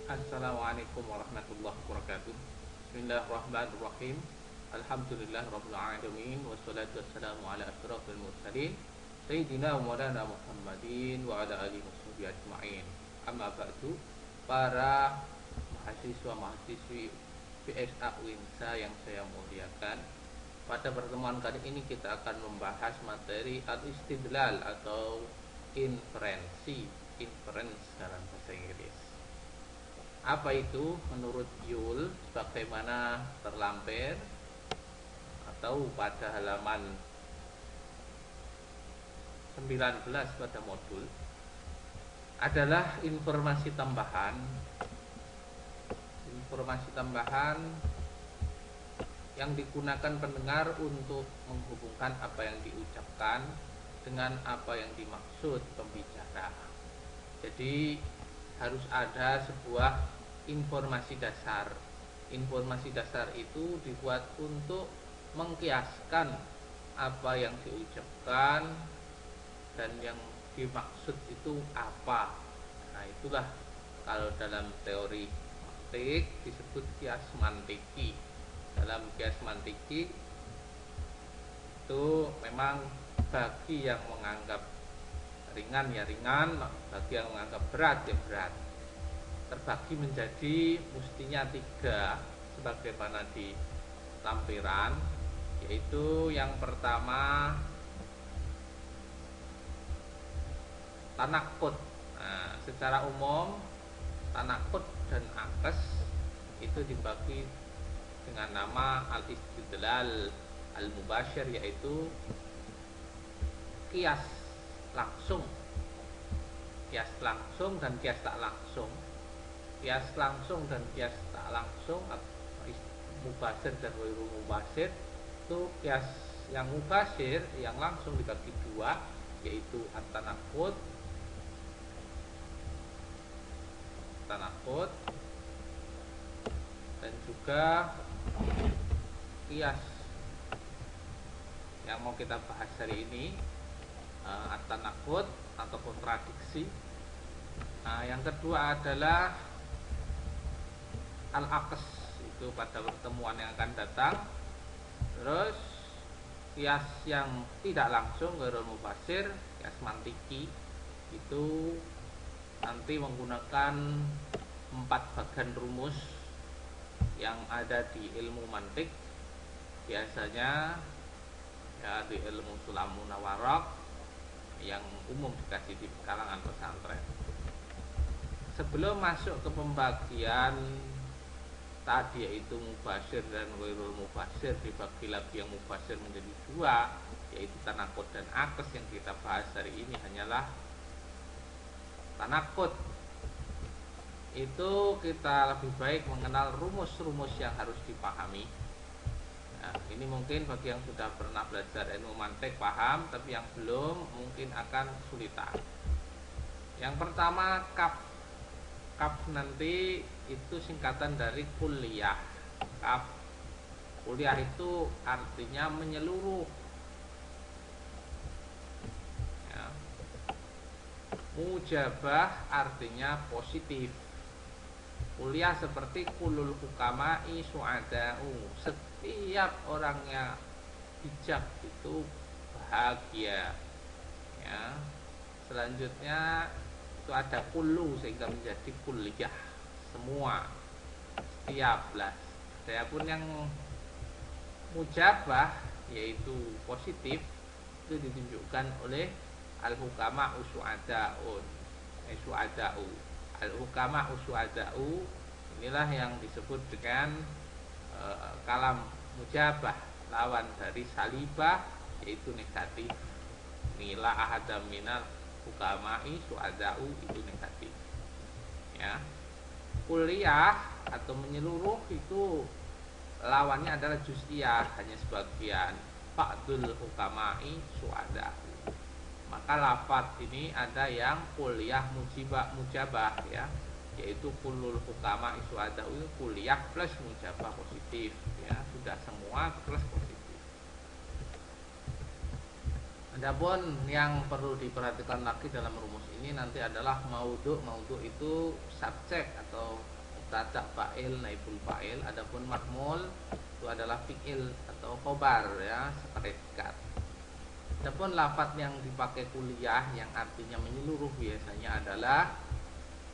Assalamualaikum warahmatullahi wabarakatuh. Bismillahirrahmanirrahim. Alhamdulillahirabbil alamin wassalatu wassalamu ala asyrafil mursalin sayyidina wa maulana Muhammadin wa ala alihi washabihi ajmain. Amma ba'du, para mahasiswa-mahasiswi PSA UINSA yang saya muliakan. Pada pertemuan kali ini kita akan membahas materi al-istidlal atau inferensi, dalam bahasa Inggris. Apa itu menurut Yul sebagaimana terlampir atau pada halaman 19 pada modul adalah informasi tambahan yang digunakan pendengar untuk menghubungkan apa yang diucapkan dengan apa yang dimaksud pembicara. Jadi harus ada sebuah informasi dasar. Informasi dasar itu dibuat untuk mengkiaskan apa yang diucapkan dan yang dimaksud itu apa. Nah, itulah kalau dalam teori mantik disebut kias mantiki. Dalam kias mantiki itu memang bagi yang menganggap ringan ya ringan, bagi yang menganggap berat ya berat, terbagi menjadi mestinya 3 sebagaimana di lampiran, yaitu yang pertama tanakut. Nah, secara umum tanakut dan akes itu dibagi dengan nama al-istidlal al-mubasyir, yaitu kias langsung dan kias tak langsung. Kias langsung dan kias tak langsung atau mubasir dan ghairu mubasir. Itu kias yang mubasir, yang langsung dibagi 2, yaitu at-tanaqud dan juga kias yang mau kita bahas hari ini, at-tanaqud atau kontradiksi. Nah, yang kedua adalah al-aqs, itu pada pertemuan yang akan datang. Terus kias yang tidak langsung ghairul mubasir, kias mantiki, itu nanti menggunakan 4 bagan rumus yang ada di ilmu mantik, biasanya ya di ilmu sulamun nawarok yang umum dikasih di kalangan pesantren. Sebelum masuk ke pembagian tadi, yaitu mubasir dan ghairul mubasir, dibagi lagi yang mubasir menjadi 2, yaitu tanakut dan akes. Yang kita bahas hari ini hanyalah tanakut. Itu kita lebih baik mengenal rumus-rumus yang harus dipahami. Nah, ini mungkin bagi yang sudah pernah belajar ilmu mantik paham, tapi yang belum mungkin akan kesulitan. Yang pertama kaf. Kaf nanti itu singkatan dari kuliah. Kaf, kuliah itu artinya menyeluruh ya. Mujabah artinya positif. Kuliah seperti kulul hukama'i su'ada'u, setiap orangnya bijak itu bahagia ya. Selanjutnya itu ada kulu sehingga menjadi kuliah, semua, setiap lah. Adapun yang mujabah yaitu positif itu ditunjukkan oleh al-hukama usu'ada'un, su'ada'u. Al-hukama usu'ada'u inilah yang disebut dengan kalam mujabah, lawan dari salibah yaitu negatif. Nila ahadam minal hukama'i su'ada'u itu negatif ya. Kuliah atau menyeluruh itu lawannya adalah juz'iyah, hanya sebagian. Fa'dul hukama'i su'ada'u. Maka lafaz ini ada yang kuliah mujabah ya, yaitu kulul hukama'i su'ada'u, kuliah plus mujabah positif ya, sudah semua plus positif. Adapun yang perlu diperhatikan lagi dalam rumus ini nanti adalah maudhu. Maudhu itu subjek atau mubtada, fa'il, naibul fa'il. Adapun maf'ul itu adalah fi'il atau khobar ya, sepredikat. Adapun lafadz yang dipakai kuliah yang artinya menyeluruh biasanya adalah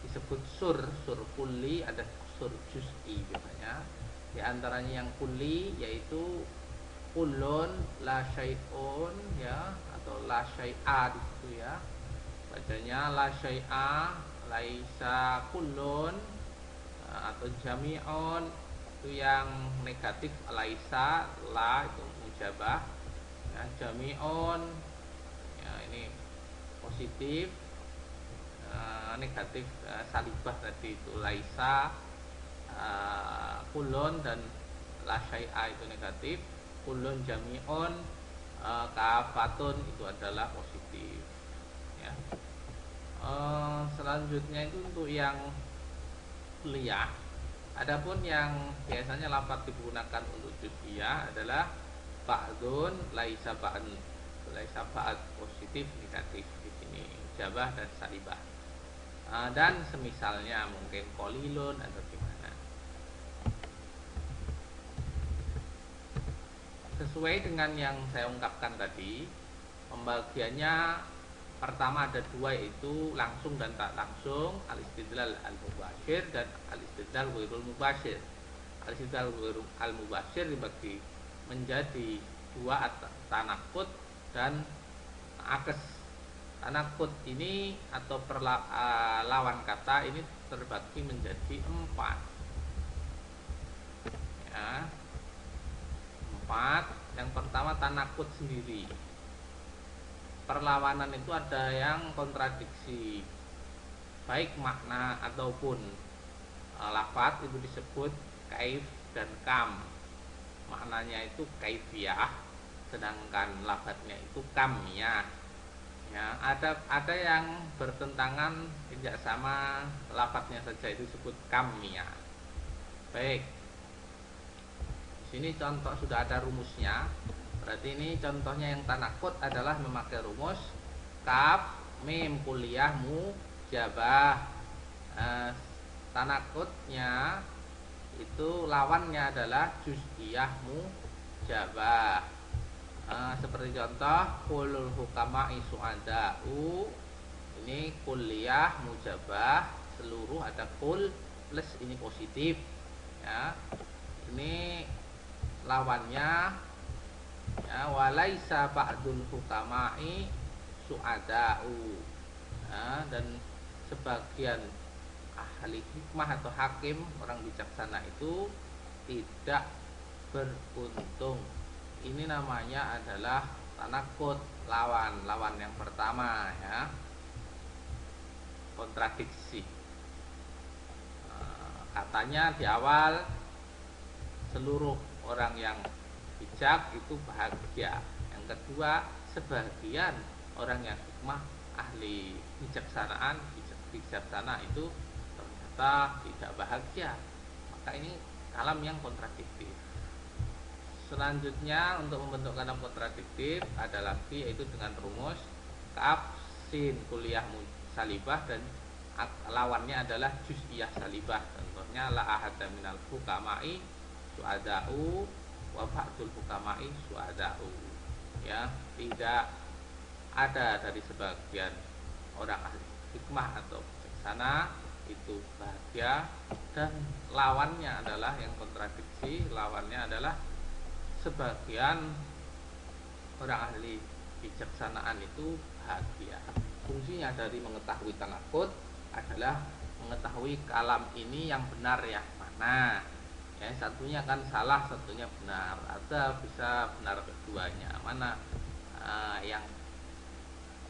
disebut sur kulli, ada sur juz'i biasanya. Di antaranya yang kulli yaitu kulun, la syai'un ya, atau la syai'a di situ ya. Bacanya la syai'a, laisa kulun, atau jami'un itu yang negatif, laisa, la itu mujabah ya, jami'un ya ini positif, negatif salibah tadi itu laisa, kulun dan la syai'a itu negatif, kulun jami'un, kafatun itu adalah positif ya. Selanjutnya itu untuk yang kuliah. Adapun yang biasanya lafaz digunakan untuk juz'iyah adalah ba'dun, laisa ba'd, laisa ba'd positif negatif di sini jabah dan salibah. Dan semisalnya mungkin qalilun atau gimana. Sesuai dengan yang saya ungkapkan tadi, pembagiannya pertama ada dua, yaitu langsung dan tak langsung, al-istidlal al-mubashir dan al-istidlal ghairul mubashir. Al-istidlal ghairul al-mubashir dibagi menjadi dua, tanakut dan akes. Tanakut ini atau lawan kata ini terbagi menjadi 4 ya. 4. Yang pertama tanakut sendiri. Perlawanan itu ada yang kontradiksi, baik makna ataupun lafaz itu disebut kaif dan kam. Maknanya itu kaifiyah, sedangkan lafaznya itu kamiyah ya. Ada yang bertentangan, tidak sama, lafaznya saja itu disebut kamiyah. Baik, di sini contoh sudah ada rumusnya. Berarti ini contohnya yang tanakut adalah memakai rumus kaf mim kuliah mujabah. Tanakutnya itu lawannya adalah juz'iyah mujabah. Seperti contoh kulul hukama isu'ada'u, ini kuliah mujabah, seluruh ada kul plus ini positif ya. Ini lawannya ya, walaisa ba'dul hukama'i su'ada'u ya, dan sebagian ahli hikmah atau hakim, orang bijaksana itu tidak beruntung. Ini namanya adalah tanakut, lawan yang pertama ya, kontradiksi. Katanya di awal seluruh orang yang bijak itu bahagia. Yang kedua, sebagian orang yang hikmah, ahli bijaksana itu ternyata tidak bahagia. Maka ini kalam yang kontradiktif. Selanjutnya untuk membentuk kalam kontradiktif ada lagi, yaitu dengan rumus kaf sin kuliah salibah dan lawannya adalah juz'iyah salibah. Contohnya la ahada minal hukama'i su'ada'u wa ba'dul hukama'i su'ada'u ya, tidak ada dari sebagian orang ahli hikmah atau bijaksana itu bahagia, dan lawannya adalah yang kontradiksi, lawannya adalah sebagian orang ahli bijaksanaan itu bahagia. Fungsinya dari mengetahui tanakut adalah mengetahui kalam ini yang benar yang mana ya. Satunya kan salah, satunya benar, ada bisa benar keduanya, mana yang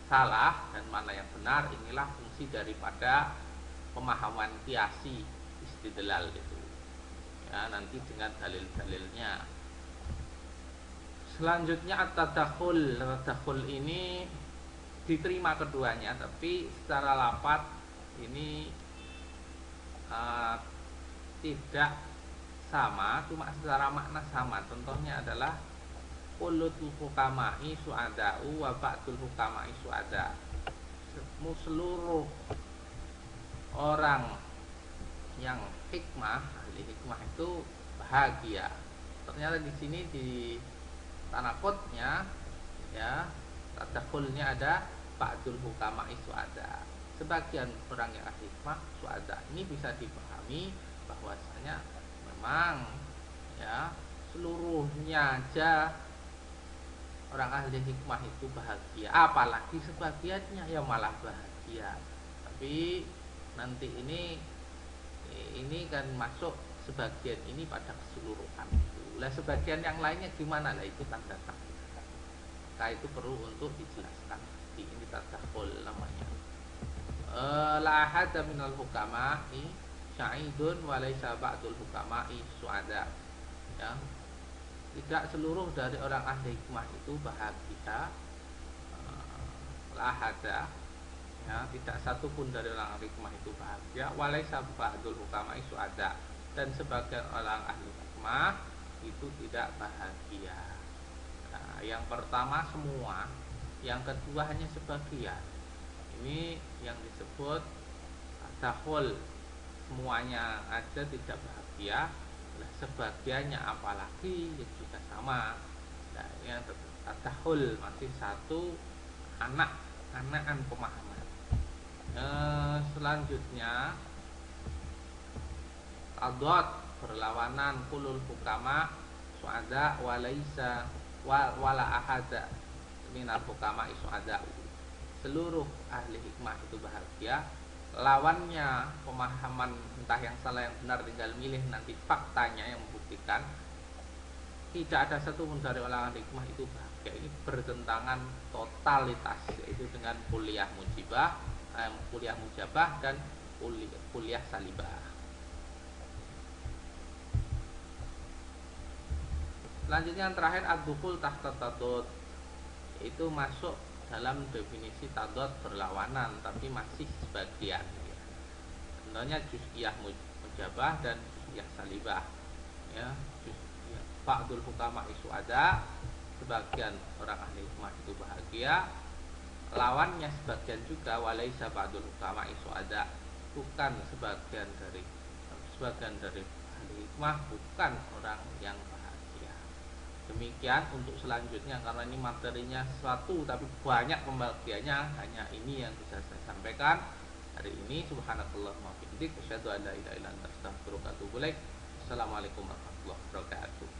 salah dan mana yang benar. Inilah fungsi daripada pemahaman kiasi istidlal itu ya, nanti dengan dalil-dalilnya. Selanjutnya at-tadakhul. Tadakhul ini diterima keduanya, tapi secara lafaz ini tidak sama, cuma secara makna sama. Contohnya adalah kulul hukama'i su'ada'u wa ba'dul hukama'i su'ada. Seluruh orang yang hikmah, ahli hikmah itu bahagia. Ternyata di sini di tanakotnya ya, tadakhulnya ada ba'dul hukama'i su'ada. Sebagian orang yang ahli hikmah su'ada. Ini bisa dipahami bahwasanya memang ya seluruhnya aja orang ahli hikmah itu bahagia, apalagi sebagiannya ya malah bahagia. Tapi nanti ini kan masuk sebagian ini pada keseluruhan itu. Lah sebagian yang lainnya gimana? Lah itu tanda tanya. Maka itu perlu untuk dijelaskan. Ini tadakhul namanya. La ahada minal hukama'i sa'idun wa laisa ba'dul hukama'i su'ada. Ya. Tidak seluruh dari orang ahli hikmah itu bahagia. La ahada, ya, tidak satu pun dari orang ahli hikmah itu bahagia. Walaisa ba'dul hukama'i su'ada. Dan sebagian orang ahli hikmah itu tidak bahagia. Nah, yang pertama semua, yang kedua hanya sebagian. Ini yang disebut tadakhul, semuanya aja tidak bahagia, lah sebagiannya apalagi ya juga sama. Nah, yang tadakhul masih satu anakan pemahaman. Selanjutnya tadad, berlawanan, kulul hukama su'ada walaisa wala ahada minal hukama su'ada. Seluruh ahli hikmah itu bahagia. Lawannya pemahaman entah yang salah yang benar, tinggal milih nanti faktanya yang membuktikan tidak ada satu pun dari orang ahli hikmah itu bahagia. Ini bertentangan totalitas, yaitu dengan kuliah mujabah dan kuliah salibah. Selanjutnya yang terakhir ad-dukhul tahta tadad, itu masuk dalam definisi tadad berlawanan tapi masih sebagian ya. Contohnya juz'iyah mujabah dan juz'iyah salibah ya. Juz'iyah ba'dul hukama isu ada, sebagian orang ahli hikmah itu bahagia. Lawannya sebagian juga walaisa ba'dul hukama isu ada, bukan sebagian dari ahli hikmah bukan orang yang bahagia. Demikian untuk selanjutnya, karena ini materinya sesuatu tapi banyak pembagiannya, hanya ini yang bisa saya sampaikan hari ini. Subhanakallahumma wa bihamdik, asyhadu an la ilaha illa anta, astaghfiruka wa atubu ilaik. Assalamualaikum warahmatullahi wabarakatuh.